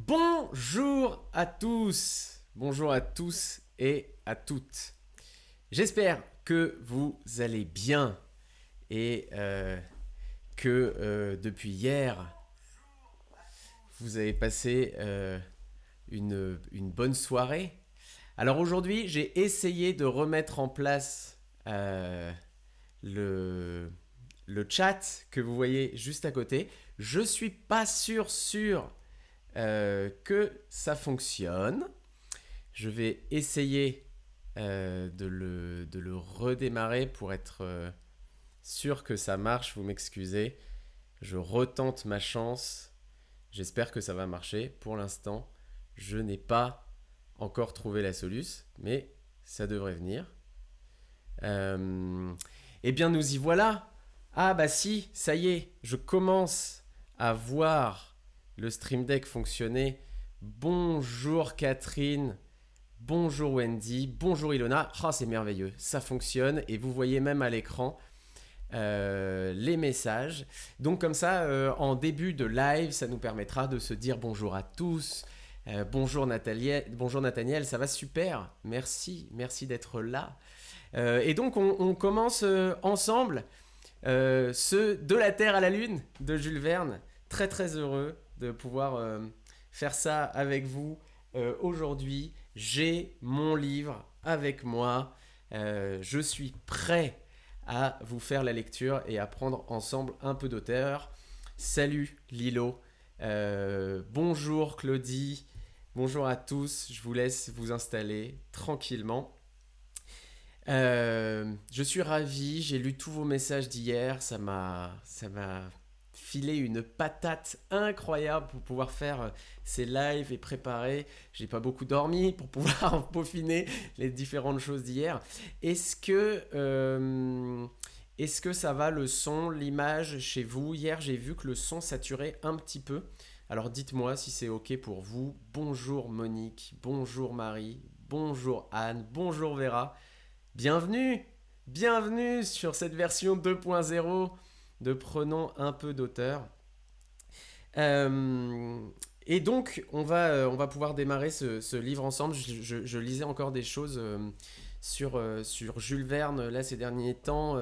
Bonjour à tous et à toutes. J'espère que vous allez bien et que depuis hier, vous avez passé une bonne soirée. Alors aujourd'hui, j'ai essayé de remettre en place le, le chat que vous voyez juste à côté. Je suis pas sûr que ça fonctionne. Je vais essayer de le redémarrer pour être sûr que ça marche. Vous m'excusez. Je retente ma chance. J'espère que ça va marcher. Pour l'instant, je n'ai pas encore trouvé la solution, mais ça devrait venir. Eh bien, nous y voilà. Ah bah si, ça y est, je commence à voir le Stream Deck fonctionner. Bonjour Catherine, bonjour Wendy, bonjour Ilona. Ah, c'est merveilleux, ça fonctionne et vous voyez même à l'écran les messages. Donc comme ça, en début de live, ça nous permettra de se dire bonjour à tous. Bonjour Nathaniel, ça va super. Merci d'être là. Et donc on commence ensemble ce De la Terre à la Lune de Jules Verne. Très heureux de pouvoir faire ça avec vous aujourd'hui. J'ai mon livre avec moi. Je suis prêt à vous faire la lecture et à prendre ensemble un peu d'auteur. Salut Lilo. Bonjour Claudie. Bonjour à tous. Je vous laisse vous installer tranquillement. Je suis ravi, j'ai lu tous vos messages d'hier, ça m'a filé une patate incroyable pour pouvoir faire ces lives et préparer. J'ai pas beaucoup dormi pour pouvoir peaufiner les différentes choses d'hier. Est-ce que ça va le son, l'image chez vous? Hier, j'ai vu que le son saturait un petit peu. Alors dites-moi si c'est ok pour vous. Bonjour Monique, bonjour Marie, bonjour Anne, bonjour Vera. Bienvenue sur cette version 2.0 de Prenons un peu d'auteur. Et donc, on va pouvoir démarrer ce livre ensemble. Je lisais encore des choses sur Jules Verne là ces derniers temps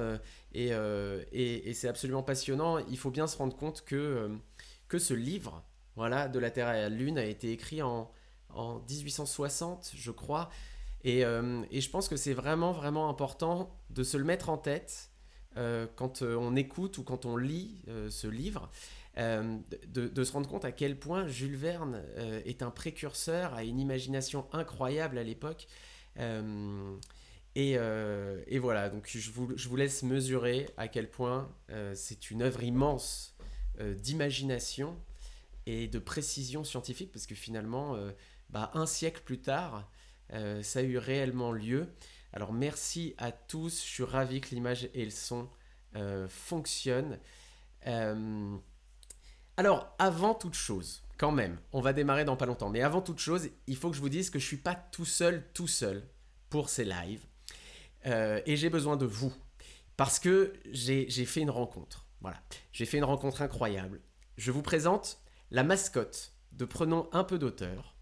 et c'est absolument passionnant. Il faut bien se rendre compte que ce livre, voilà, De la Terre à la Lune, a été écrit en 1860, je crois. Et je pense que c'est vraiment important de se le mettre en tête quand on écoute ou quand on lit ce livre, de se rendre compte à quel point Jules Verne est un précurseur, a une imagination incroyable à l'époque. Euh, et voilà, donc je vous laisse mesurer à quel point c'est une œuvre immense d'imagination et de précision scientifique, parce que finalement, un siècle plus tard, ça a eu réellement lieu. Alors merci à tous, je suis ravi que l'image et le son fonctionnent. Euh, alors avant toute chose, quand même, on va démarrer dans pas longtemps, mais avant toute chose, il faut que je vous dise que je suis pas tout seul pour ces lives. Et j'ai besoin de vous, parce que j'ai fait une rencontre. Voilà, j'ai fait une rencontre incroyable. Je vous présente la mascotte de Prenons un peu d'auteur.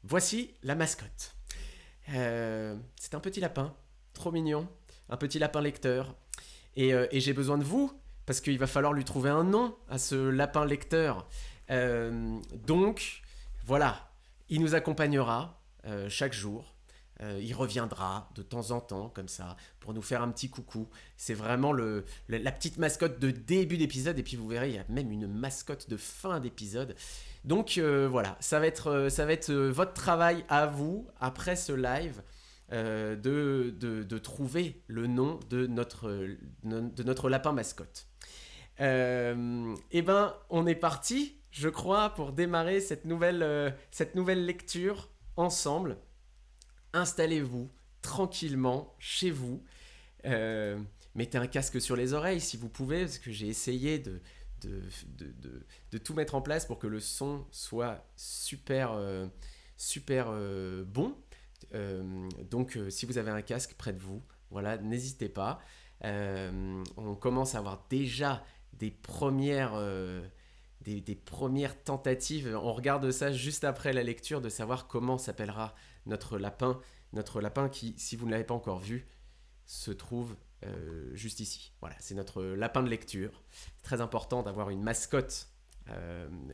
Voici la mascotte. C'est un petit lapin, trop mignon, un petit lapin lecteur. Et j'ai besoin de vous, parce qu'il va falloir lui trouver un nom à ce lapin lecteur. Donc, voilà, il nous accompagnera chaque jour. Il reviendra de temps en temps, comme ça, pour nous faire un petit coucou. C'est vraiment la petite mascotte de début d'épisode, et puis vous verrez, il y a même une mascotte de fin d'épisode. Donc voilà, ça va être votre travail à vous, après ce live, de trouver le nom de notre lapin mascotte. Et ben, on est parti, je crois, pour démarrer cette nouvelle lecture ensemble. Installez-vous tranquillement chez vous. Mettez un casque sur les oreilles si vous pouvez, parce que j'ai essayé de, de tout mettre en place pour que le son soit super bon. Donc si vous avez un casque près de vous, voilà, n'hésitez pas. On commence à avoir déjà des des premières tentatives. On regarde ça juste après la lecture de savoir comment s'appellera notre lapin. Notre lapin qui, si vous ne l'avez pas encore vu, se trouve juste ici. Voilà, c'est notre lapin de lecture. C'est très important d'avoir une mascotte.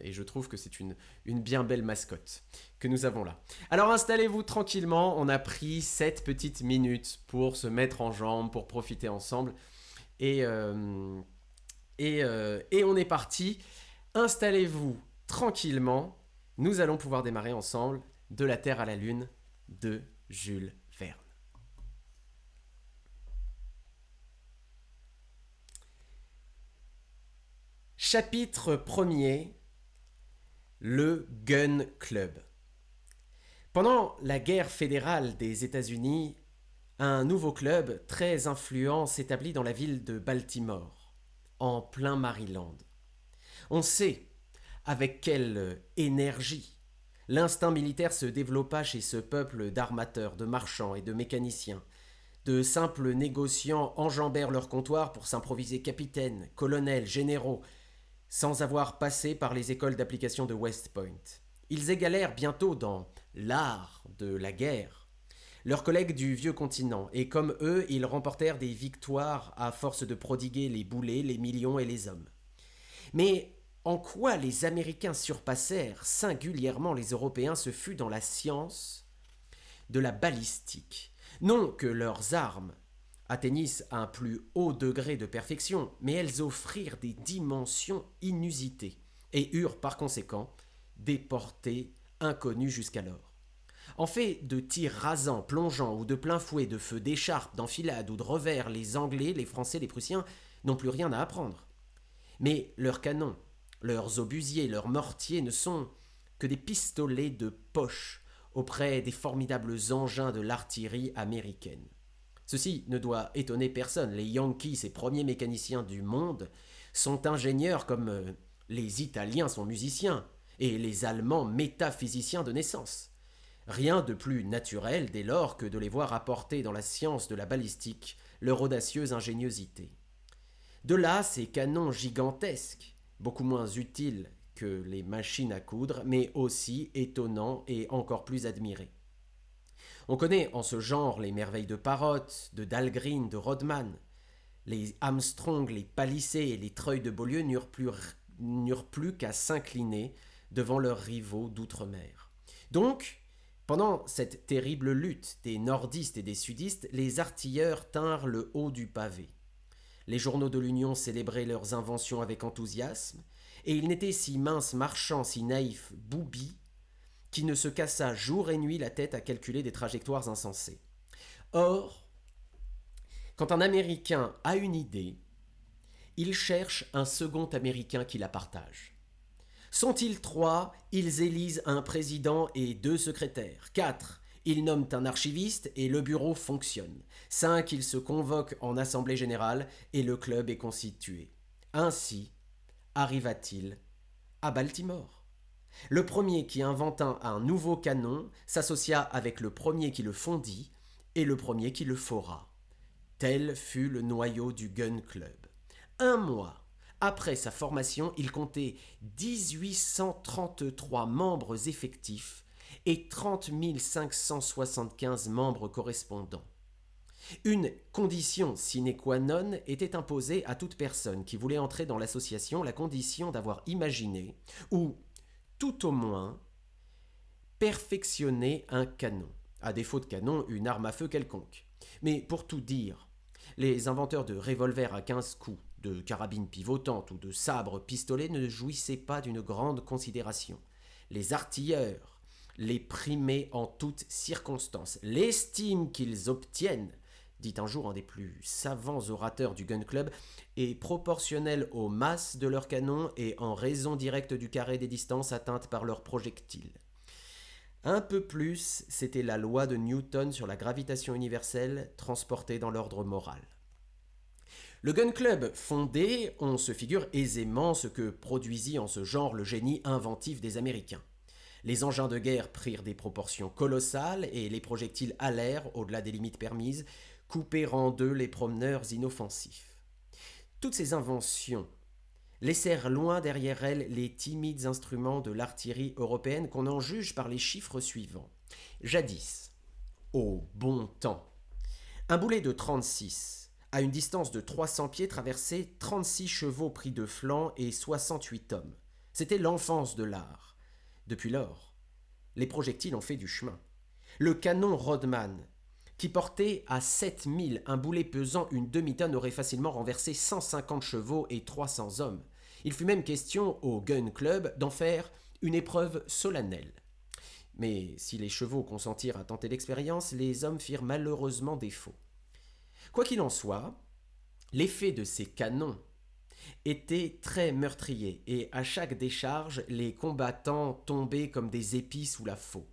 Et je trouve que c'est une bien belle mascotte que nous avons là. Alors installez-vous tranquillement. On a pris 7 petites minutes pour se mettre en jambes, pour profiter ensemble. Et on est parti. Installez-vous tranquillement. Nous allons pouvoir démarrer ensemble De la Terre à la Lune de Jules Verne. Chapitre 1er. Le Gun Club. Pendant la guerre fédérale des États-Unis, un nouveau club très influent s'établit dans la ville de Baltimore, en plein Maryland. On sait avec quelle énergie l'instinct militaire se développa chez ce peuple d'armateurs, de marchands et de mécaniciens. De simples négociants enjambèrent leur comptoir pour s'improviser capitaines, colonels, généraux, sans avoir passé par les écoles d'application de West Point. Ils égalèrent bientôt dans l'art de la guerre leurs collègues du vieux continent, et comme eux, ils remportèrent des victoires à force de prodiguer les boulets, les millions et les hommes. Mais en quoi les Américains surpassèrent singulièrement les Européens, ce fut dans la science de la balistique. Non que leurs armes atteignissent un plus haut degré de perfection, mais elles offrirent des dimensions inusitées et eurent par conséquent des portées inconnues jusqu'alors. En fait de tirs rasants, plongeants ou de plein fouet, de feux d'écharpe, d'enfilade ou de revers, les Anglais, les Français, les Prussiens n'ont plus rien à apprendre. Mais leurs canons, leurs obusiers, leurs mortiers ne sont que des pistolets de poche auprès des formidables engins de l'artillerie américaine. Ceci ne doit étonner personne. Les Yankees, ces premiers mécaniciens du monde, sont ingénieurs comme les Italiens sont musiciens et les Allemands métaphysiciens de naissance. Rien de plus naturel dès lors que de les voir apporter dans la science de la balistique leur audacieuse ingéniosité. De là ces canons gigantesques, beaucoup moins utiles que les machines à coudre, mais aussi étonnants et encore plus admirés. On connaît en ce genre les merveilles de Parrott, de Dahlgren, de Rodman. Les Armstrong, les Palissy et les Treuil de Beaulieu n'eurent plus qu'à s'incliner devant leurs rivaux d'outre-mer. Donc, pendant cette terrible lutte des nordistes et des sudistes, les artilleurs tinrent le haut du pavé. Les journaux de l'Union célébraient leurs inventions avec enthousiasme, et il n'était si mince marchand, si naïf boubi, qui ne se cassa jour et nuit la tête à calculer des trajectoires insensées. Or, quand un Américain a une idée, il cherche un second Américain qui la partage. Sont-ils 3, ils élisent un président et 2 secrétaires. 4, ils nomment un archiviste et le bureau fonctionne. 5, ils se convoquent en assemblée générale et le club est constitué. Ainsi arriva-t-il à Baltimore. Le premier qui inventa un nouveau canon s'associa avec le premier qui le fondit et le premier qui le fora. Tel fut le noyau du Gun Club. Un mois après sa formation, il comptait 1833 membres effectifs et 30 575 membres correspondants. Une condition sine qua non était imposée à toute personne qui voulait entrer dans l'association, la condition d'avoir imaginé, ou tout au moins perfectionné un canon, à défaut de canon, une arme à feu quelconque. Mais pour tout dire, les inventeurs de revolvers à 15 coups, de carabines pivotantes ou de sabres pistolets ne jouissaient pas d'une grande considération. Les artilleurs les primaient en toutes circonstances. L'estime qu'ils obtiennent, dit un jour un des plus savants orateurs du Gun Club, est proportionnelle aux masses de leurs canons et en raison directe du carré des distances atteintes par leurs projectiles. Un peu plus, c'était la loi de Newton sur la gravitation universelle transportée dans l'ordre moral. Le Gun Club fondé, on se figure aisément ce que produisit en ce genre le génie inventif des Américains. Les engins de guerre prirent des proportions colossales et les projectiles allèrent, au-delà des limites permises, couper en deux les promeneurs inoffensifs. Toutes ces inventions laissèrent loin derrière elles les timides instruments de l'artillerie européenne qu'on en juge par les chiffres suivants. Jadis, au bon temps, un boulet de 36, à une distance de 300 pieds, traversait 36 chevaux pris de flanc et 68 hommes. C'était l'enfance de l'art. Depuis lors, les projectiles ont fait du chemin. Le canon Rodman, qui portait à 7000 un boulet pesant une demi-tonne, aurait facilement renversé 150 chevaux et 300 hommes. Il fut même question au Gun Club d'en faire une épreuve solennelle. Mais si les chevaux consentirent à tenter l'expérience, les hommes firent malheureusement défaut. Quoi qu'il en soit, l'effet de ces canons était très meurtrier et à chaque décharge, les combattants tombaient comme des épis sous la faux.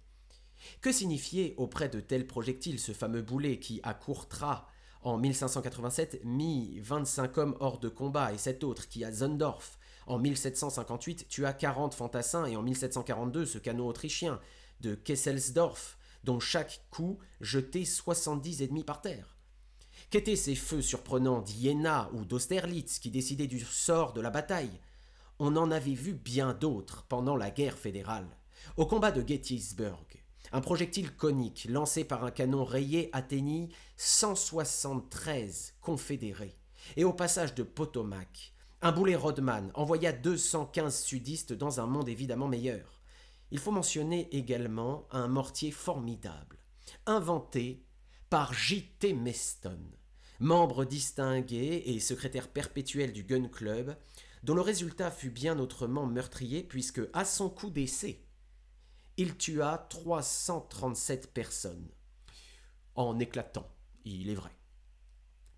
Que signifiait auprès de tels projectiles ce fameux boulet qui, à Courtrai, en 1587, mit 25 hommes hors de combat et cet autre qui, à Zondorf, en 1758, tua 40 fantassins et en 1742, ce canon autrichien de Kesselsdorf, dont chaque coup jetait 70 ennemis par terre? Qu'étaient ces feux surprenants d'Iéna ou d'Austerlitz qui décidaient du sort de la bataille? On en avait vu bien d'autres pendant la guerre fédérale. Au combat de Gettysburg, un projectile conique lancé par un canon rayé atteignit 173 confédérés. Et au passage de Potomac, un boulet Rodman envoya 215 sudistes dans un monde évidemment meilleur. Il faut mentionner également un mortier formidable, inventé par J.T. Meston, membre distingué et secrétaire perpétuel du Gun Club, dont le résultat fut bien autrement meurtrier puisque, à son coup d'essai, il tua 337 personnes, en éclatant, il est vrai.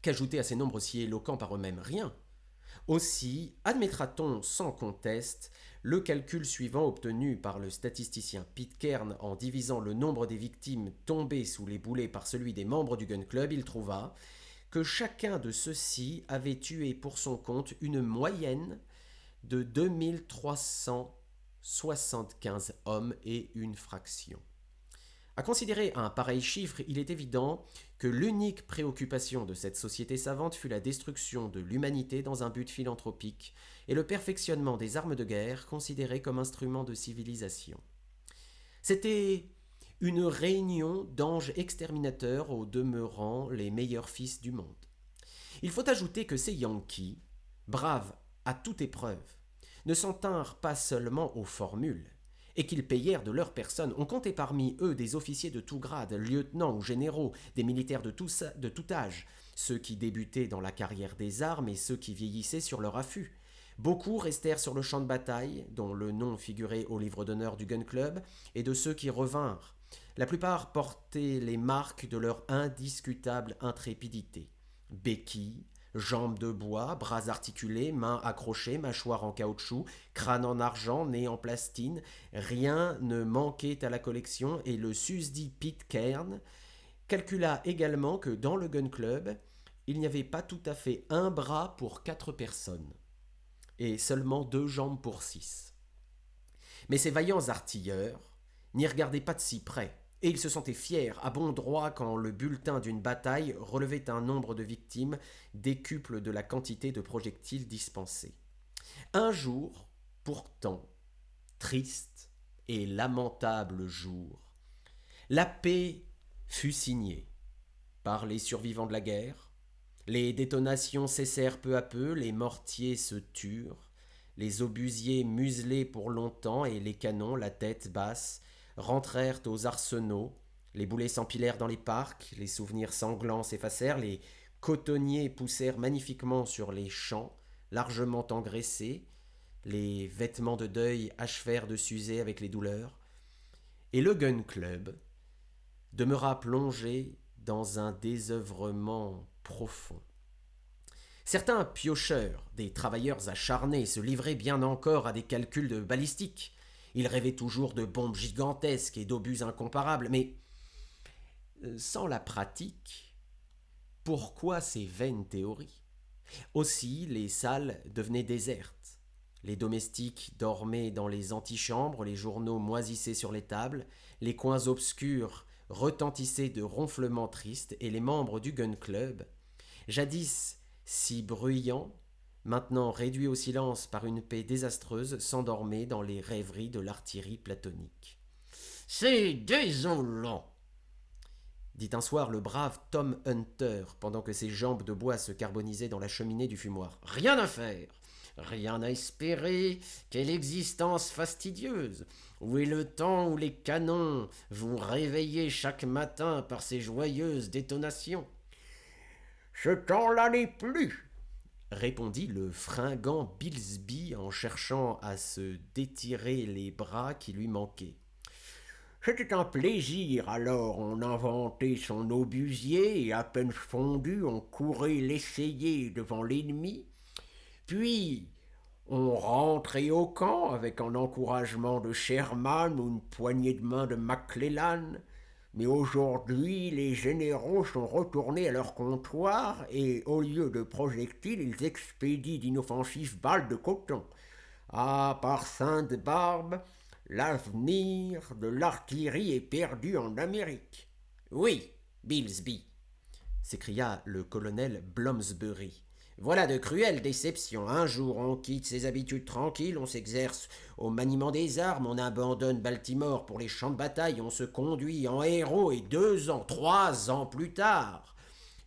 Qu'ajouter à ces nombres si éloquents par eux-mêmes? Rien. Aussi, admettra-t-on sans conteste le calcul suivant obtenu par le statisticien Pitcairn en divisant le nombre des victimes tombées sous les boulets par celui des membres du Gun Club, il trouva que chacun de ceux-ci avait tué pour son compte une moyenne de 2375 hommes et une fraction. À considérer un pareil chiffre, il est évident que l'unique préoccupation de cette société savante fut la destruction de l'humanité dans un but philanthropique et le perfectionnement des armes de guerre considérées comme instruments de civilisation. C'était une réunion d'anges exterminateurs au demeurant les meilleurs fils du monde. Il faut ajouter que ces Yankees, braves à toute épreuve, ne s'en tinrent pas seulement aux formules, et qu'ils payèrent de leur personne. On comptait parmi eux des officiers de tout grade, lieutenants ou généraux, des militaires de tout âge, ceux qui débutaient dans la carrière des armes et ceux qui vieillissaient sur leur affût. Beaucoup restèrent sur le champ de bataille, dont le nom figurait au livre d'honneur du Gun Club, et de ceux qui revinrent. La plupart portaient les marques de leur indiscutable intrépidité. Béquilles, jambes de bois, bras articulés, mains accrochées, mâchoires en caoutchouc, crâne en argent, nez en plastine, rien ne manquait à la collection et le susdit Pitcairn calcula également que dans le Gun Club, il n'y avait pas tout à fait un bras pour 4 personnes et seulement 2 jambes pour 6. Mais ces vaillants artilleurs n'y regardaient pas de si près, et ils se sentaient fiers, à bon droit, quand le bulletin d'une bataille relevait un nombre de victimes décuple de la quantité de projectiles dispensés. Un jour, pourtant, triste et lamentable jour, la paix fut signée par les survivants de la guerre. Les détonations cessèrent peu à peu, les mortiers se turent, les obusiers muselés pour longtemps et les canons, la tête basse, rentrèrent aux arsenaux, les boulets s'empilèrent dans les parcs, les souvenirs sanglants s'effacèrent, les cotonniers poussèrent magnifiquement sur les champs, largement engraissés, les vêtements de deuil achevèrent de s'user avec les douleurs, et le Gun Club demeura plongé dans un désœuvrement profond. Certains piocheurs, des travailleurs acharnés, se livraient bien encore à des calculs de balistique. Ils rêvaient toujours de bombes gigantesques et d'obus incomparables, mais sans la pratique, pourquoi ces vaines théories? Aussi, les salles devenaient désertes. Les domestiques dormaient dans les antichambres, les journaux moisissaient sur les tables, les coins obscurs retentissaient de ronflements tristes, et les membres du Gun Club, jadis si bruyants, maintenant réduit au silence par une paix désastreuse, s'endormait dans les rêveries de l'artillerie platonique. C'est désolant, Dit un soir le brave Tom Hunter, pendant que ses jambes de bois se carbonisaient dans la cheminée du fumoir. rien à faire, rien à espérer, quelle existence fastidieuse. Où est le temps où les canons vous réveillez chaque matin par ces joyeuses détonations? Ce temps-là n'est plus, Répondit le fringant Bilsby en cherchant à se détirer les bras qui lui manquaient. c'était un plaisir, alors on inventait son obusier et à peine fondu on courait l'essayer devant l'ennemi. Puis on rentrait au camp avec un encouragement de Sherman ou une poignée de main de McClellan. Mais aujourd'hui, les généraux sont retournés à leur comptoir et, au lieu de projectiles, ils expédient d'inoffensives balles de coton. Ah, par Sainte-Barbe, l'avenir de l'artillerie est perdu en Amérique. Oui, Bilsby, S'écria le colonel Blomsbury. voilà de cruelles déceptions. Un jour, on quitte ses habitudes tranquilles, on s'exerce au maniement des armes, on abandonne Baltimore pour les champs de bataille, on se conduit en héros et 2 ans, 3 ans plus tard,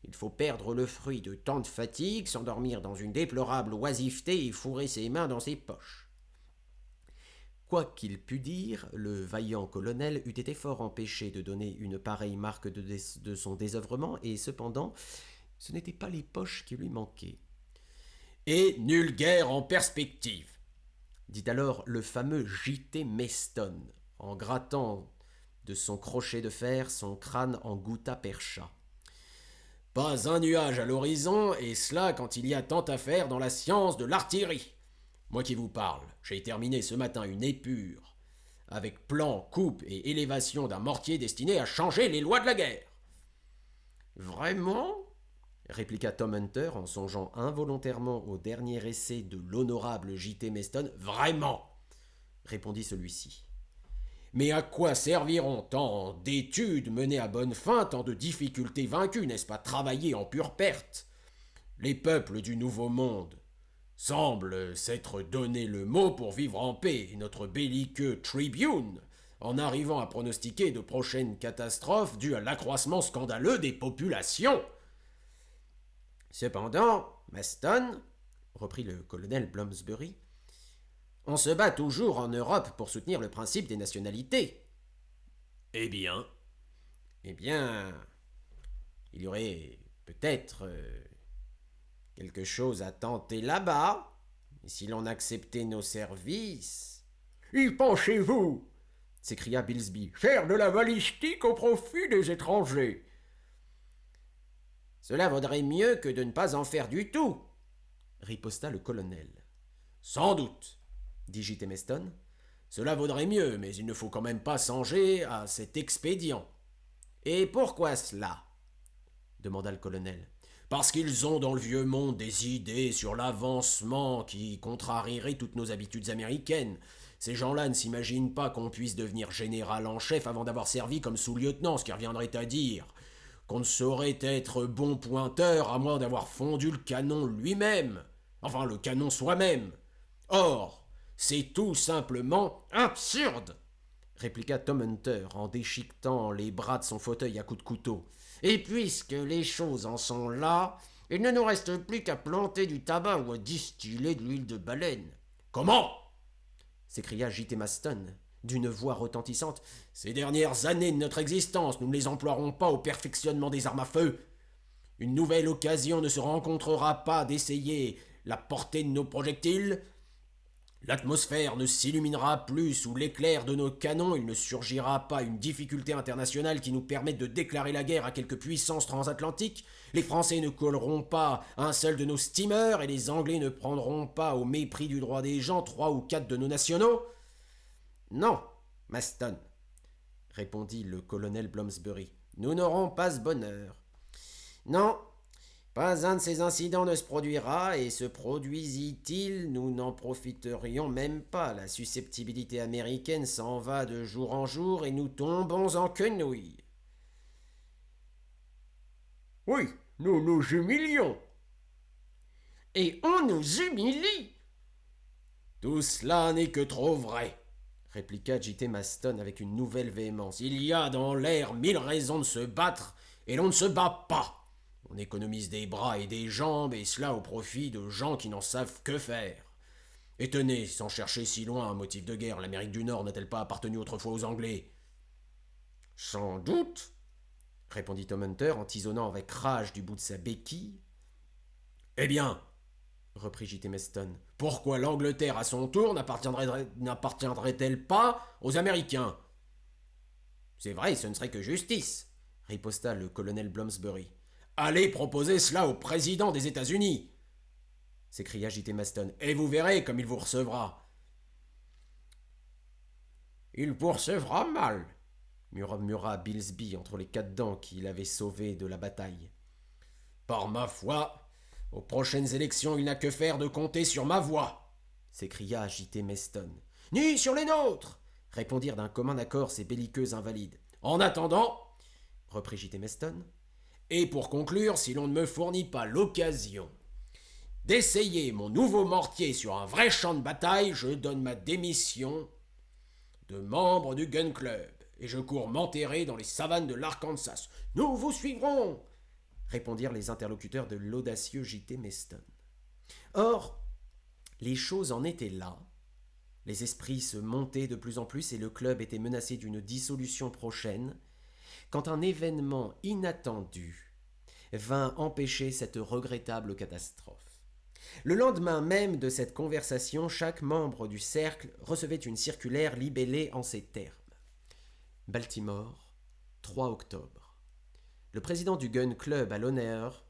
il faut perdre le fruit de tant de fatigue, s'endormir dans une déplorable oisiveté et fourrer ses mains dans ses poches. Quoi qu'il pût dire, le vaillant colonel eût été fort empêché de donner une pareille marque de son désœuvrement, et cependant, ce n'étaient pas les poches qui lui manquaient. Et nulle guerre en perspective, Dit alors le fameux J.T. Maston, en grattant de son crochet de fer son crâne en gutta percha. pas un nuage à l'horizon, et cela quand il y a tant à faire dans la science de l'artillerie. Moi qui vous parle, j'ai terminé ce matin une épure, avec plan, coupe et élévation d'un mortier destiné à changer les lois de la guerre. Vraiment? Répliqua Tom Hunter en songeant involontairement au dernier essai de l'honorable J.T. Maston. Vraiment. Répondit celui-ci. Mais à quoi serviront tant d'études menées à bonne fin, tant de difficultés vaincues, n'est-ce pas travailler en pure perte? Les peuples du Nouveau Monde semblent s'être donné le mot pour vivre en paix, et notre belliqueux Tribune, en arrivant à pronostiquer de prochaines catastrophes dues à l'accroissement scandaleux des populations. Cependant, Maston, reprit le colonel Blomsbury, on se bat toujours en Europe pour soutenir le principe des nationalités. Eh bien, Eh bien, il y aurait peut-être quelque chose à tenter là-bas, et si l'on acceptait nos services. Y pensez-vous? S'écria Bilsby. Faire de la balistique au profit des étrangers. Cela vaudrait mieux que de ne pas en faire du tout, riposta le colonel. Sans doute, dit J.T. Maston. Cela vaudrait mieux, mais il ne faut quand même pas songer à cet expédient. Et pourquoi cela? Demanda le colonel. Parce qu'ils ont dans le vieux monde des idées sur l'avancement qui contrarieraient toutes nos habitudes américaines. Ces gens-là ne s'imaginent pas qu'on puisse devenir général en chef avant d'avoir servi comme sous-lieutenant, ce qui reviendrait à dire qu'on ne saurait être bon pointeur à moins d'avoir fondu le canon lui-même. Enfin, le canon soi-même. Or, c'est tout simplement absurde, Répliqua Tom Hunter en déchiquetant les bras de son fauteuil à coups de couteau. Et puisque les choses en sont là, il ne nous reste plus qu'à planter du tabac ou à distiller de l'huile de baleine. Comment? S'écria J.T. Maston, d'une voix retentissante. Ces dernières années de notre existence, nous ne les emploierons pas au perfectionnement des armes à feu. Une nouvelle occasion ne se rencontrera pas d'essayer la portée de nos projectiles. L'atmosphère ne s'illuminera plus sous l'éclair de nos canons, il ne surgira pas une difficulté internationale qui nous permette de déclarer la guerre à quelque puissance transatlantique, les Français ne colleront pas un seul de nos steamers et les Anglais ne prendront pas au mépris du droit des gens 3 ou 4 de nos nationaux. Non, Maston, répondit le colonel Blomsbury, nous n'aurons pas ce bonheur. Non, pas un de ces incidents ne se produira, et se produisit-il, nous n'en profiterions même pas. La susceptibilité américaine s'en va de jour en jour, et nous tombons en quenouille. Oui, nous nous humilions. Et on nous humilie. Tout cela n'est que trop vrai, répliqua J.T. Maston avec une nouvelle véhémence. Il y a dans l'air 1000 raisons de se battre, et l'on ne se bat pas. On économise des bras et des jambes, et cela au profit de gens qui n'en savent que faire. Et tenez, sans chercher si loin un motif de guerre, l'Amérique du Nord n'a-t-elle pas appartenu autrefois aux Anglais? Sans doute, répondit Tom Hunter en tisonnant avec rage du bout de sa béquille. Eh bien, reprit J.T. Maston, pourquoi l'Angleterre à son tour n'appartiendrait-elle pas aux Américains? C'est vrai, ce ne serait que justice, riposta le colonel Bloomsbury. Allez proposer cela au président des États-Unis, s'écria J.T. Maston, et vous verrez comme il vous recevra. Il vous recevra mal, murmura Bilsby entre les 4 dents qu'il avait sauvées de la bataille. Par ma foi, aux prochaines élections, il n'a que faire de compter sur ma voix, s'écria J.T. Maston. Ni sur les nôtres, répondirent d'un commun accord ces belliqueux invalides. En attendant, reprit J.T. Maston, et pour conclure, si l'on ne me fournit pas l'occasion d'essayer mon nouveau mortier sur un vrai champ de bataille, je donne ma démission de membre du Gun Club, et je cours m'enterrer dans les savanes de l'Arkansas. Nous vous suivrons, répondirent les interlocuteurs de l'audacieux J.T. Maston. Or, les choses en étaient là. Les esprits se montaient de plus en plus et le club était menacé d'une dissolution prochaine, quand un événement inattendu vint empêcher cette regrettable catastrophe. Le lendemain même de cette conversation, chaque membre du cercle recevait une circulaire libellée en ces termes. Baltimore, 3 octobre. Le président du Gun Club a l'honneur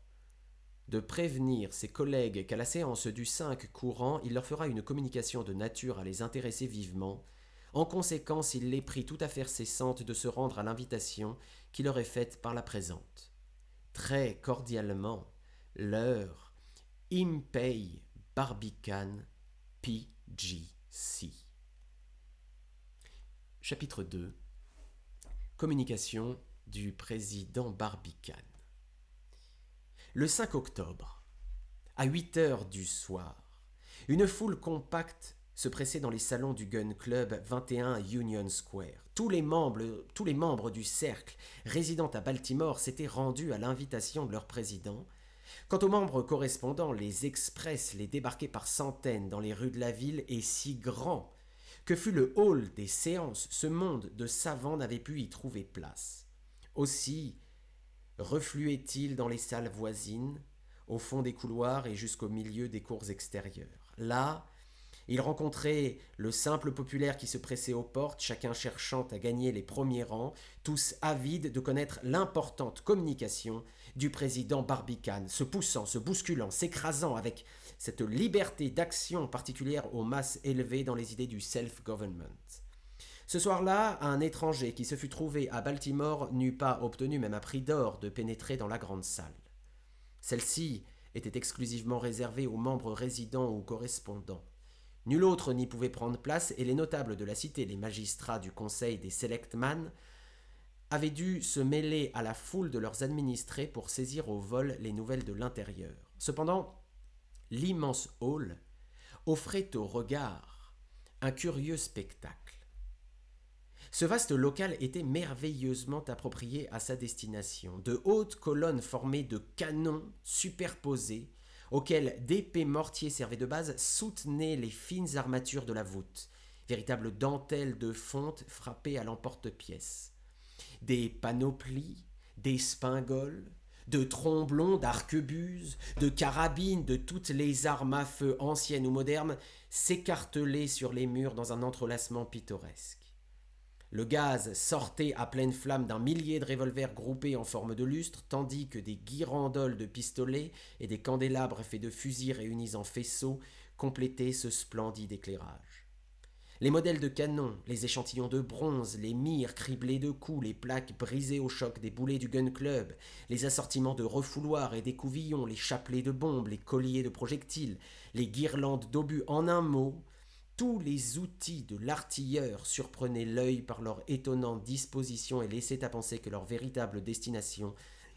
de prévenir ses collègues qu'à la séance du 5 courant, il leur fera une communication de nature à les intéresser vivement. En conséquence, il les prie tout à fait cessantes de se rendre à l'invitation qui leur est faite par la présente. Très cordialement, leur Impey Barbicane P.G.C. Chapitre 2. Communication du président Barbicane. Le 5 octobre, à 8 heures du soir, une foule compacte se pressait dans les salons du Gun Club 21 Union Square. Tous les membres du cercle résidant à Baltimore s'étaient rendus à l'invitation de leur président. Quant aux membres correspondants, les express les débarquaient par centaines dans les rues de la ville et si grand que fut le hall des séances, ce monde de savants n'avait pu y trouver place. Aussi refluait-il dans les salles voisines, au fond des couloirs et jusqu'au milieu des cours extérieures. Là, il rencontrait le simple populaire qui se pressait aux portes, chacun cherchant à gagner les premiers rangs, tous avides de connaître l'importante communication du président Barbicane, se poussant, se bousculant, s'écrasant avec cette liberté d'action particulière aux masses élevées dans les idées du self-government. Ce soir-là, un étranger qui se fût trouvé à Baltimore n'eût pas obtenu, même à prix d'or, de pénétrer dans la grande salle. Celle-ci était exclusivement réservée aux membres résidents ou correspondants. Nul autre n'y pouvait prendre place et les notables de la cité, les magistrats du conseil des Selectmen, avaient dû se mêler à la foule de leurs administrés pour saisir au vol les nouvelles de l'intérieur. Cependant, l'immense hall offrait au regard un curieux spectacle. Ce vaste local était merveilleusement approprié à sa destination. De hautes colonnes formées de canons superposés, auxquels d'épais mortiers servaient de base, soutenaient les fines armatures de la voûte, véritable dentelle de fonte frappée à l'emporte-pièce. Des panoplies, des spingoles, de tromblons, d'arquebuses, de carabines, de toutes les armes à feu anciennes ou modernes, s'écartelaient sur les murs dans un entrelacement pittoresque. Le gaz sortait à pleine flamme d'un millier de revolvers groupés en forme de lustre, tandis que des guirandoles de pistolets et des candélabres faits de fusils réunis en faisceaux complétaient ce splendide éclairage. Les modèles de canons, les échantillons de bronze, les mires criblées de coups, les plaques brisées au choc des boulets du Gun Club, les assortiments de refouloirs et d'écouvillons, les chapelets de bombes, les colliers de projectiles, les guirlandes d'obus, en un mot, tous les outils de l'artilleur surprenaient l'œil par leur étonnante disposition et laissaient à penser que leur véritable destination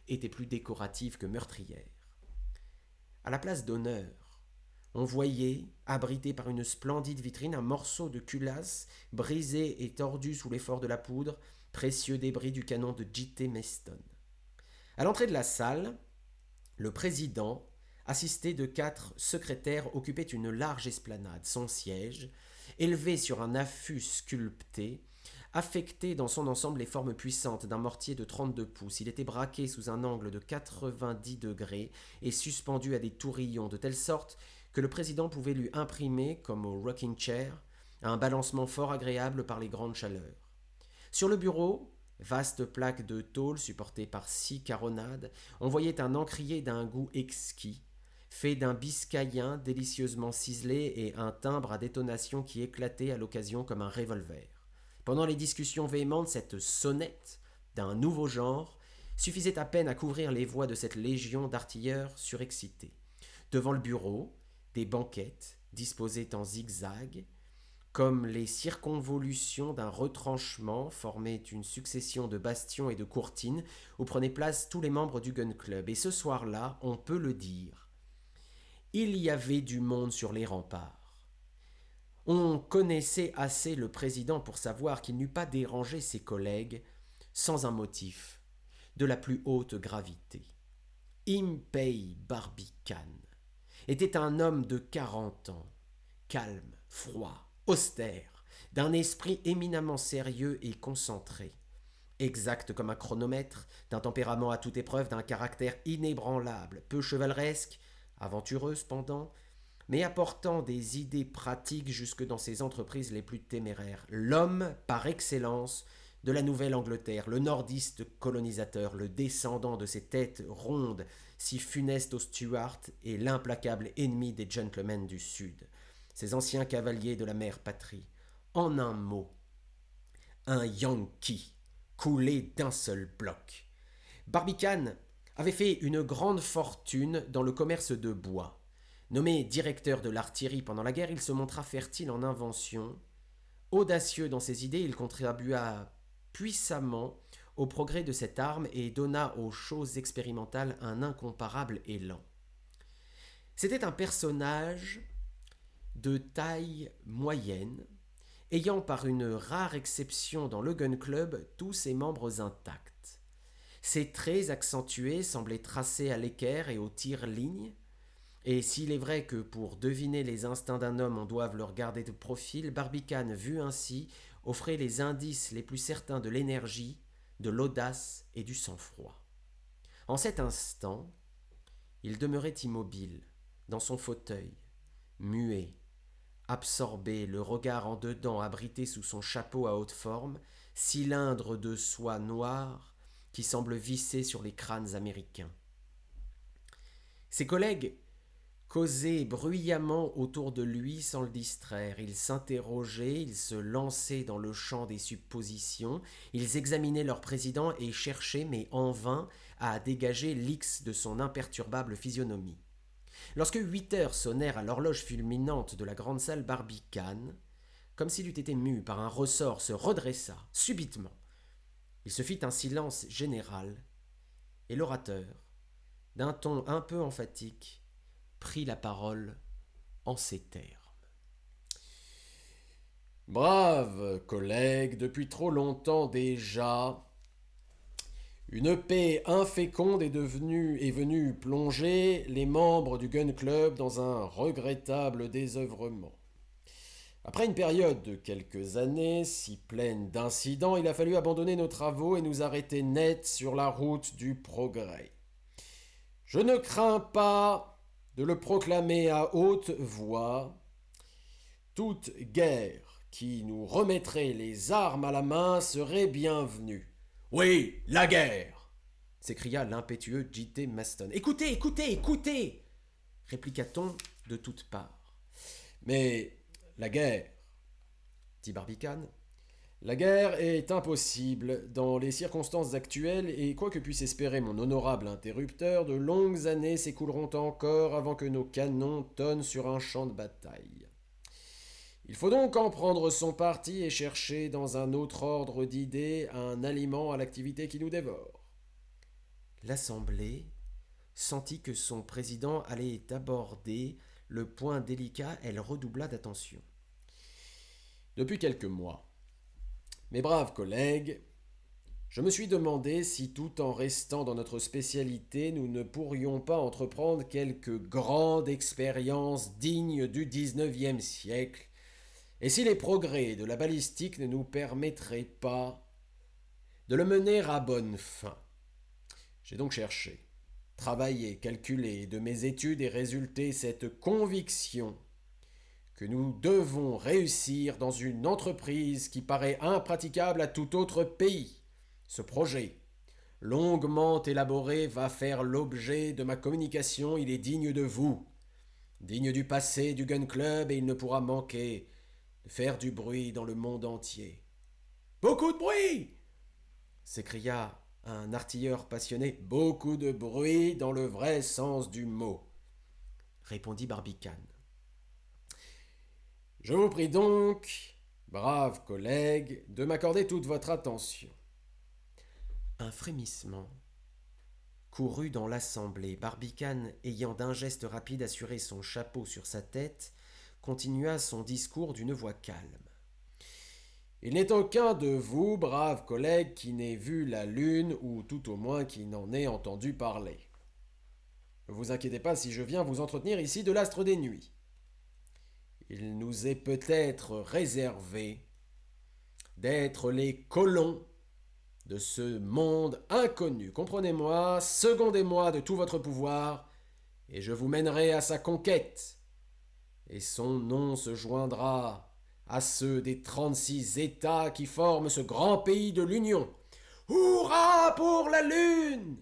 était plus décorative que meurtrière. À la place d'honneur, On voyait, abrité par une splendide vitrine, un morceau de culasse brisé et tordu sous l'effort de la poudre, précieux débris du canon de J.T. Maston. À l'entrée de la salle, le président, assisté de 4 secrétaires, occupait une large esplanade. Son siège, élevé sur un affût sculpté, affectait dans son ensemble les formes puissantes d'un mortier de 32 pouces. Il était braqué sous un angle de 90 degrés et suspendu à des tourillons, de telle sorte que le président pouvait lui imprimer, comme au rocking chair, un balancement fort agréable par les grandes chaleurs. Sur le bureau, vaste plaque de tôle supportée par 6 caronades, on voyait un encrier d'un goût exquis, fait d'un biscaïen délicieusement ciselé et un timbre à détonation qui éclatait à l'occasion comme un revolver. Pendant les discussions véhémentes, cette sonnette, d'un nouveau genre, suffisait à peine à couvrir les voix de cette légion d'artilleurs surexcités. Devant le bureau, des banquettes, disposées en zigzag, comme les circonvolutions d'un retranchement, formaient une succession de bastions et de courtines où prenaient place tous les membres du Gun Club. Et ce soir-là, on peut le dire, il y avait du monde sur les remparts. On connaissait assez le président pour savoir qu'il n'eût pas dérangé ses collègues sans un motif de la plus haute gravité. Impey Barbicane était un homme de 40 ans, calme, froid, austère, d'un esprit éminemment sérieux et concentré, exact comme un chronomètre, d'un tempérament à toute épreuve, d'un caractère inébranlable, peu chevaleresque, aventureux cependant, mais apportant des idées pratiques jusque dans ses entreprises les plus téméraires. L'homme par excellence de la Nouvelle-Angleterre, le nordiste colonisateur, le descendant de ces têtes rondes si funestes aux Stuarts et l'implacable ennemi des gentlemen du Sud, ces anciens cavaliers de la mère patrie. En un mot, un Yankee, coulé d'un seul bloc. Barbicane avait fait une grande fortune dans le commerce de bois. Nommé directeur de l'artillerie pendant la guerre, il se montra fertile en inventions. Audacieux dans ses idées, il contribua puissamment au progrès de cette arme et donna aux choses expérimentales un incomparable élan. C'était un personnage de taille moyenne, ayant par une rare exception dans le Gun Club tous ses membres intacts. Ses traits accentués semblaient tracés à l'équerre et au tire-ligne, et s'il est vrai que pour deviner les instincts d'un homme on doive le regarder de profil, Barbicane, vu ainsi, offrait les indices les plus certains de l'énergie, de l'audace et du sang-froid. En cet instant, il demeurait immobile, dans son fauteuil, muet, absorbé, le regard en dedans, abrité sous son chapeau à haute forme, cylindre de soie noire qui semble visser sur les crânes américains. Ses collègues causaient bruyamment autour de lui sans le distraire. Ils s'interrogeaient, ils se lançaient dans le champ des suppositions, ils examinaient leur président et cherchaient, mais en vain, à dégager l'X de son imperturbable physionomie. Lorsque 8 heures sonnèrent à l'horloge fulminante de la grande salle, Barbicane, comme s'il eût été mu par un ressort, se redressa subitement. Il se fit un silence général, et l'orateur, d'un ton un peu emphatique, prit la parole en ces termes. Braves collègues, depuis trop longtemps déjà, une paix inféconde est venue plonger les membres du Gun Club dans un regrettable désœuvrement. Après une période de quelques années si pleine d'incidents, il a fallu abandonner nos travaux et nous arrêter net sur la route du progrès. Je ne crains pas de le proclamer à haute voix, toute guerre qui nous remettrait les armes à la main serait bienvenue. Oui, la guerre! S'écria l'impétueux J.T. Maston. Écoutez, écoutez, écoutez! Répliqua-t-on de toutes parts. Mais la guerre, dit Barbicane, la guerre est impossible dans les circonstances actuelles et quoi que puisse espérer mon honorable interrupteur, de longues années s'écouleront encore avant que nos canons tonnent sur un champ de bataille. Il faut donc en prendre son parti et chercher dans un autre ordre d'idées un aliment à l'activité qui nous dévore. L'Assemblée sentit que son président allait aborder le point délicat, elle redoubla d'attention. Depuis quelques mois, mes braves collègues, je me suis demandé si tout en restant dans notre spécialité, nous ne pourrions pas entreprendre quelques grandes expériences dignes du XIXe siècle, et si les progrès de la balistique ne nous permettraient pas de le mener à bonne fin. J'ai donc cherché, travaillé, calculé, et de mes études est résultée cette conviction que nous devons réussir dans une entreprise qui paraît impraticable à tout autre pays. Ce projet, longuement élaboré, va faire l'objet de ma communication. Il est digne de vous, digne du passé du Gun Club, et il ne pourra manquer de faire du bruit dans le monde entier. Beaucoup de bruit! S'écria un artilleur passionné. Beaucoup de bruit dans le vrai sens du mot, répondit Barbicane. Je vous prie donc, braves collègues, de m'accorder toute votre attention. Un frémissement courut dans l'assemblée. Barbicane, ayant d'un geste rapide assuré son chapeau sur sa tête, continua son discours d'une voix calme. Il n'est aucun de vous, braves collègues, qui n'ait vu la Lune, ou tout au moins qui n'en ait entendu parler. Ne vous inquiétez pas si je viens vous entretenir ici de l'astre des nuits. Il nous est peut-être réservé d'être les colons de ce monde inconnu. Comprenez-moi, secondez-moi de tout votre pouvoir, et je vous mènerai à sa conquête. Et son nom se joindra à ceux des 36 États qui forment ce grand pays de l'Union. Hurrah pour la Lune!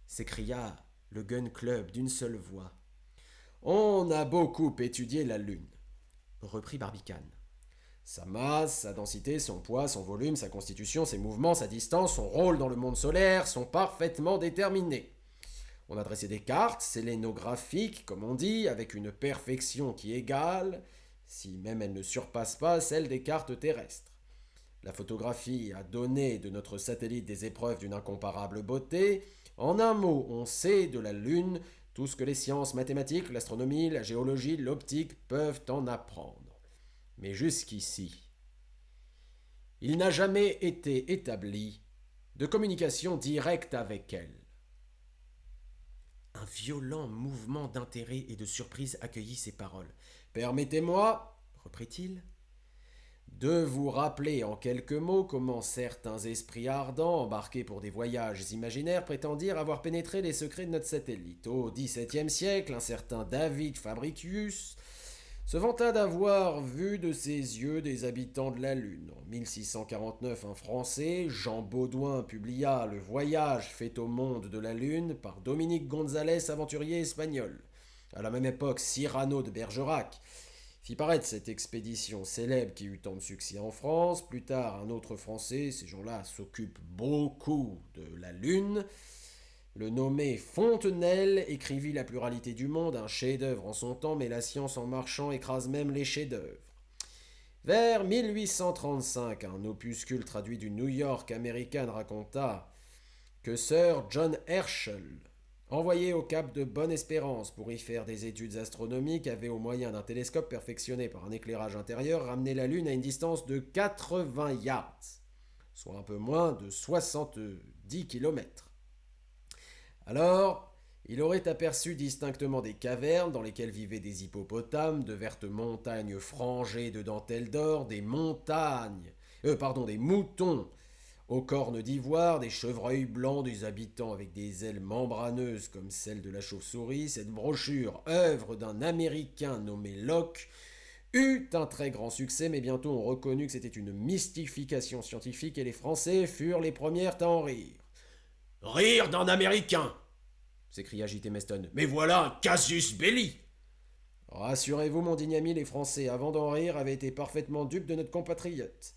S'écria le Gun Club d'une seule voix. On a beaucoup étudié la Lune, reprit Barbicane. Sa masse, sa densité, son poids, son volume, sa constitution, ses mouvements, sa distance, son rôle dans le monde solaire sont parfaitement déterminés. On a dressé des cartes sélénographiques, comme on dit, avec une perfection qui égale, si même elle ne surpasse pas celle des cartes terrestres. La photographie a donné de notre satellite des épreuves d'une incomparable beauté. En un mot, on sait de la Lune tout ce que les sciences mathématiques, l'astronomie, la géologie, l'optique peuvent en apprendre. Mais jusqu'ici, il n'a jamais été établi de communication directe avec elle. Un violent mouvement d'intérêt et de surprise accueillit ces paroles. « Permettez-moi, reprit-il, de vous rappeler en quelques mots comment certains esprits ardents, embarqués pour des voyages imaginaires, prétendirent avoir pénétré les secrets de notre satellite. Au XVIIe siècle, un certain David Fabricius se vanta d'avoir vu de ses yeux des habitants de la Lune. En 1649, un Français, Jean Baudouin, publia Le voyage fait au monde de la Lune par Dominique Gonzalez, aventurier espagnol. À la même époque, Cyrano de Bergerac fit paraître cette expédition célèbre qui eut tant de succès en France. Plus tard, un autre Français, ces gens-là s'occupent beaucoup de la Lune, le nommé Fontenelle, écrivit La pluralité du monde, un chef-d'œuvre en son temps, mais la science en marchant écrase même les chefs-d'œuvre. Vers 1835, un opuscule traduit du New York American raconta que Sir John Herschel, envoyé au cap de Bonne-Espérance pour y faire des études astronomiques, avait au moyen d'un télescope perfectionné par un éclairage intérieur ramené la Lune à une distance de 80 yards, soit un peu moins de 70 kilomètres. Alors, il aurait aperçu distinctement des cavernes dans lesquelles vivaient des hippopotames, de vertes montagnes frangées de dentelles d'or, des moutons aux cornes d'ivoire, des chevreuils blancs, des habitants avec des ailes membraneuses comme celles de la chauve-souris. Cette brochure, œuvre d'un Américain nommé Locke, eut un très grand succès, mais bientôt on reconnut que c'était une mystification scientifique et les Français furent les premières à en rire. « Rire d'un Américain !» s'écria J.T. Maston. « Mais voilà un casus belli !» Rassurez-vous, mon digne ami, les Français, avant d'en rire, avaient été parfaitement dupes de notre compatriote.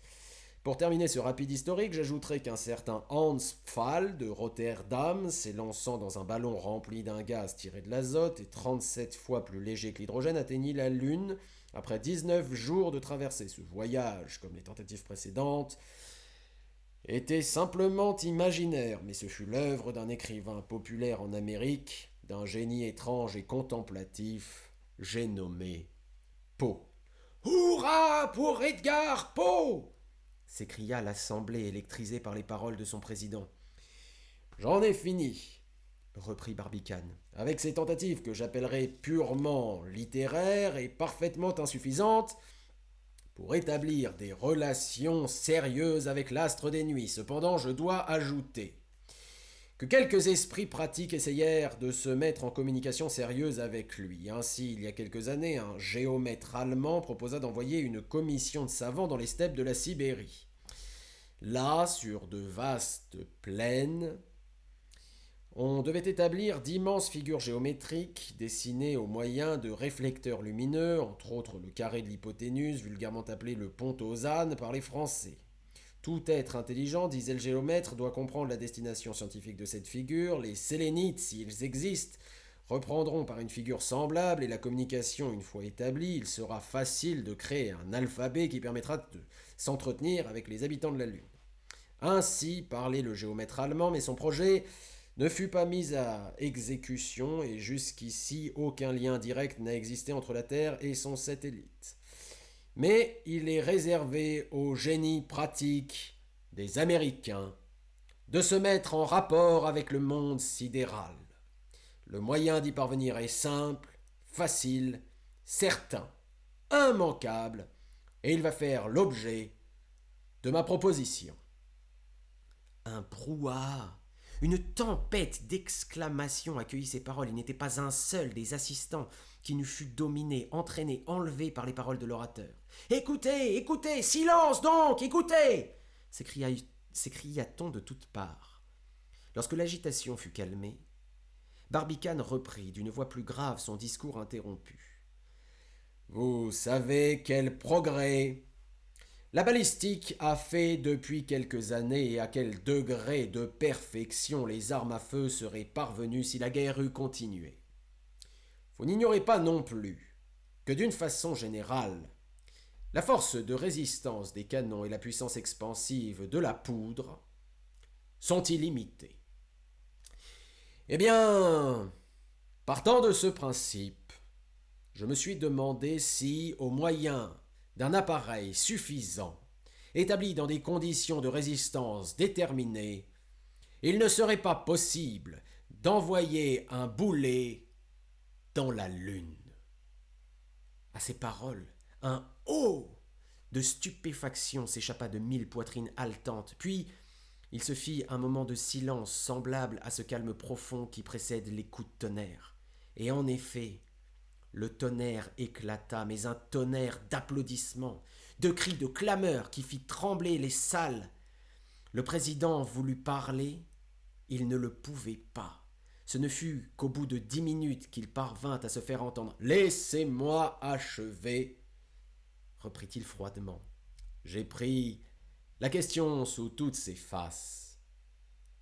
Pour terminer ce rapide historique, j'ajouterai qu'un certain Hans Pfaall de Rotterdam, s'élançant dans un ballon rempli d'un gaz tiré de l'azote et 37 fois plus léger que l'hydrogène, atteignit la Lune après 19 jours de traversée. Ce voyage, comme les tentatives précédentes, était simplement imaginaire, mais ce fut l'œuvre d'un écrivain populaire en Amérique, d'un génie étrange et contemplatif, j'ai nommé Poe. Hurrah pour Edgar Poe! S'écria l'assemblée électrisée par les paroles de son président. J'en ai fini, reprit Barbicane, avec ces tentatives que j'appellerais purement littéraires et parfaitement insuffisantes pour établir des relations sérieuses avec l'astre des nuits. Cependant, je dois ajouter que quelques esprits pratiques essayèrent de se mettre en communication sérieuse avec lui. Ainsi, il y a quelques années, un géomètre allemand proposa d'envoyer une commission de savants dans les steppes de la Sibérie. Là, sur de vastes plaines, on devait établir d'immenses figures géométriques dessinées au moyen de réflecteurs lumineux, entre autres le carré de l'hypoténuse, vulgairement appelé le pont aux ânes par les Français. Tout être intelligent, disait le géomètre, doit comprendre la destination scientifique de cette figure. Les Sélénites, s'ils existent, reprendront par une figure semblable et la communication une fois établie, il sera facile de créer un alphabet qui permettra de s'entretenir avec les habitants de la Lune. Ainsi parlait le géomètre allemand, mais son projet ne fut pas mis à exécution et jusqu'ici aucun lien direct n'a existé entre la Terre et son satellite. Mais il est réservé au génie pratique des Américains de se mettre en rapport avec le monde sidéral. Le moyen d'y parvenir est simple, facile, certain, immanquable, et il va faire l'objet de ma proposition. Un brouhaha, une tempête d'exclamations accueillit ces paroles. Il n'était pas un seul des assistants qui n'eût fut dominé, entraîné, enlevé par les paroles de l'orateur. « Écoutez, écoutez, silence donc, écoutez !» s'écria-t-on de toutes parts. Lorsque l'agitation fut calmée, Barbicane reprit d'une voix plus grave son discours interrompu. « Vous savez quel progrès la balistique a fait depuis quelques années et à quel degré de perfection les armes à feu seraient parvenues si la guerre eût continué. Vous n'ignorez pas non plus que d'une façon générale, la force de résistance des canons et la puissance expansive de la poudre sont illimitées. Eh bien, partant de ce principe, je me suis demandé si, au moyen d'un appareil suffisant, établi dans des conditions de résistance déterminées, il ne serait pas possible d'envoyer un boulet dans la Lune. À ces paroles, un « oh » de stupéfaction s'échappa de 1000 poitrines haletantes, puis il se fit un moment de silence semblable à ce calme profond qui précède les coups de tonnerre. Et en effet, le tonnerre éclata, mais un tonnerre d'applaudissements, de cris, de clameurs qui fit trembler les salles. Le président voulut parler, il ne le pouvait pas. Ce ne fut qu'au bout de 10 minutes qu'il parvint à se faire entendre. « Laissez-moi achever !» reprit-il froidement. « J'ai pris la question sous toutes ses faces.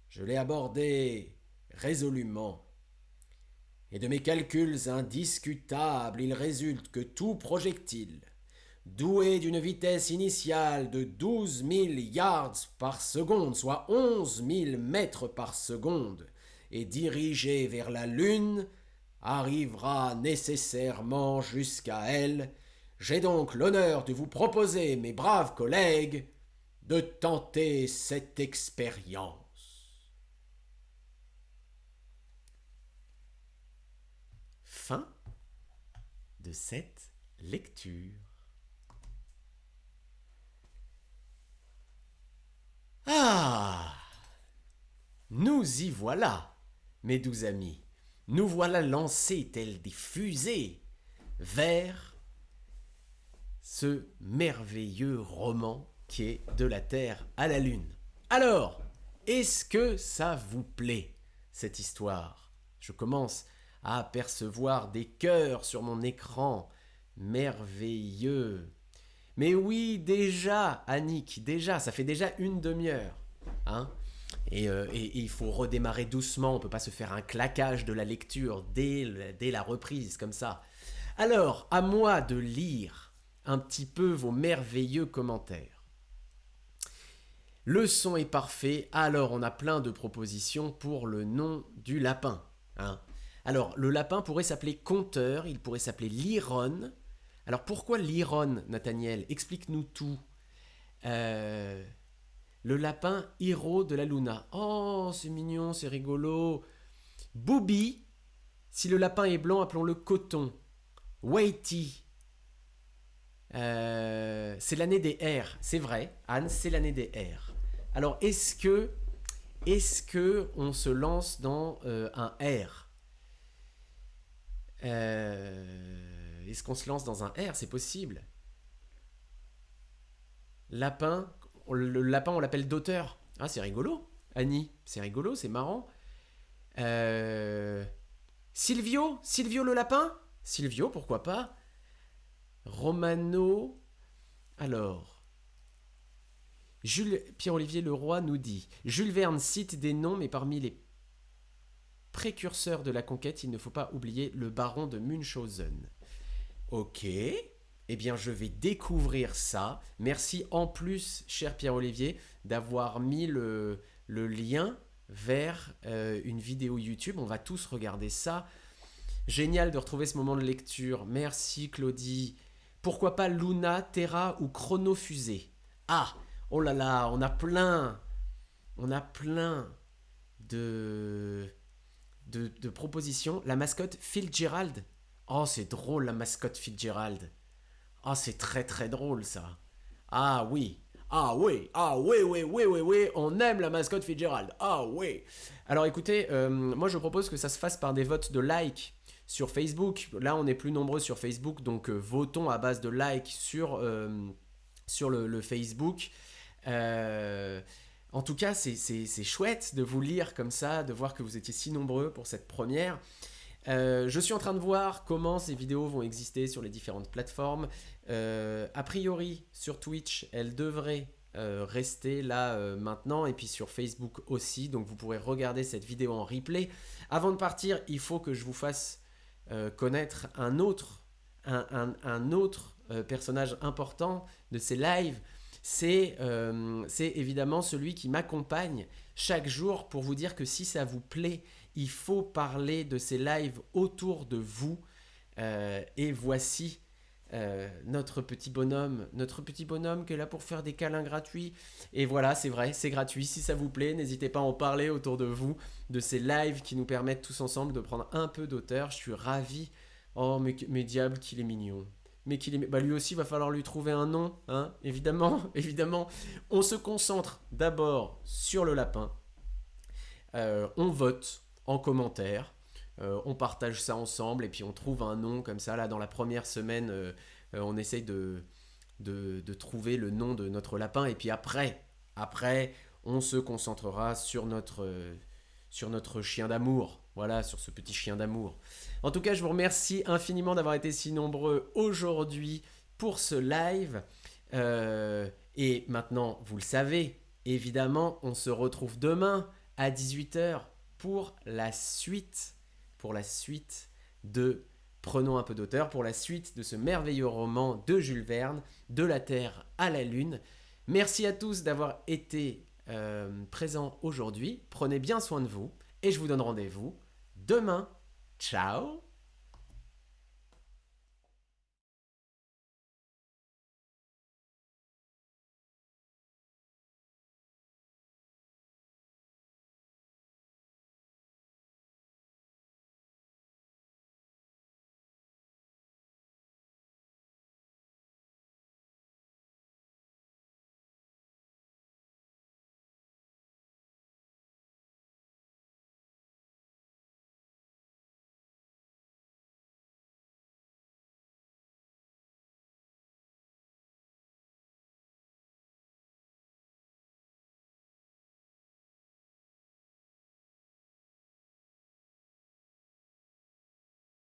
Je l'ai abordée résolument. Et de mes calculs indiscutables, il résulte que tout projectile, doué d'une vitesse initiale de 12 000 yards par seconde, soit 11 000 mètres par seconde, et dirigé vers la Lune, arrivera nécessairement jusqu'à elle. J'ai donc l'honneur de vous proposer, mes braves collègues, de tenter cette expérience. Fin de cette lecture. Ah! Nous y voilà, mes doux amis. Nous voilà lancés tels des fusées vers ce merveilleux roman qui est De la Terre à la Lune. Alors, est-ce que ça vous plaît, cette histoire? Je commence à apercevoir des cœurs sur mon écran. Merveilleux. Mais oui, déjà, Annick, déjà, ça fait déjà une demi-heure. Hein? Et il faut redémarrer doucement, on ne peut pas se faire un claquage de la lecture dès la reprise, comme ça. Alors, à moi de lire un petit peu vos merveilleux commentaires. Le son est parfait, alors on a plein de propositions pour le nom du lapin. Hein? Alors, le lapin pourrait s'appeler Conteur, il pourrait s'appeler Liron. Alors, pourquoi Liron, Nathaniel? Explique-nous tout. Le lapin Hiro de la Luna. Oh, c'est mignon, c'est rigolo. Booby, si le lapin est blanc, appelons-le Coton. Whitey, c'est l'année des R. C'est vrai, Anne, c'est l'année des R. Alors, est-ce que on se lance dans un R? Est-ce qu'on se lance dans un R? C'est possible. Lapin, le lapin, on l'appelle d'auteur. Ah, c'est rigolo, Annie. C'est rigolo, c'est marrant. Silvio le lapin? Silvio, pourquoi pas? Romano. Alors, Pierre-Olivier Leroy nous dit Jules Verne cite des noms, mais parmi les précurseurs de la conquête, il ne faut pas oublier le baron de Munchausen. Ok, eh bien je vais découvrir ça. Merci en plus, cher Pierre-Olivier, d'avoir mis le lien vers une vidéo YouTube. On va tous regarder ça. Génial de retrouver ce moment de lecture. Merci Claudie. Pourquoi pas Luna, Terra ou Chronofusée? Ah, oh là là, on a plein de propositions. La mascotte Fitzgerald. Oh, c'est drôle la mascotte Fitzgerald. Ah, c'est très très drôle ça. Ah oui. Ah oui, oui, on aime la mascotte Fitzgerald. Ah oui. Alors écoutez, moi je propose que ça se fasse par des votes de like sur Facebook. Là, on est plus nombreux sur Facebook, donc votons à base de like sur le Facebook. En tout cas, c'est chouette de vous lire comme ça, de voir que vous étiez si nombreux pour cette première. Je suis en train de voir comment ces vidéos vont exister sur les différentes plateformes. A priori, sur Twitch, elles devraient rester là maintenant, et puis sur Facebook aussi. Donc vous pourrez regarder cette vidéo en replay. Avant de partir, il faut que je vous fasse connaître un autre personnage important de ces lives. C'est évidemment celui qui m'accompagne chaque jour pour vous dire que si ça vous plaît, il faut parler de ces lives autour de vous. Et voici notre petit bonhomme qui est là pour faire des câlins gratuits. Et voilà, c'est vrai, c'est gratuit. Si ça vous plaît, n'hésitez pas à en parler autour de vous, de ces lives qui nous permettent tous ensemble de prendre un peu d'auteur. Je suis ravi. Oh, mais diable qu'il est mignon. Mais bah lui aussi, il va falloir lui trouver un nom, hein, évidemment. On se concentre d'abord sur le lapin. On vote en commentaire. On partage ça ensemble et puis on trouve un nom comme ça. Là, dans la première semaine, on essaye de trouver le nom de notre lapin. Et puis après, on se concentrera sur notre chien d'amour. Voilà, sur ce petit chien d'amour. En tout cas, je vous remercie infiniment d'avoir été si nombreux aujourd'hui pour ce live. Et maintenant, vous le savez, évidemment, on se retrouve demain à 18h pour la suite de Prenons un peu d'auteur, pour la suite de ce merveilleux roman de Jules Verne, De la Terre à la Lune. Merci à tous d'avoir été présents aujourd'hui. Prenez bien soin de vous et je vous donne rendez-vous demain. Ciao!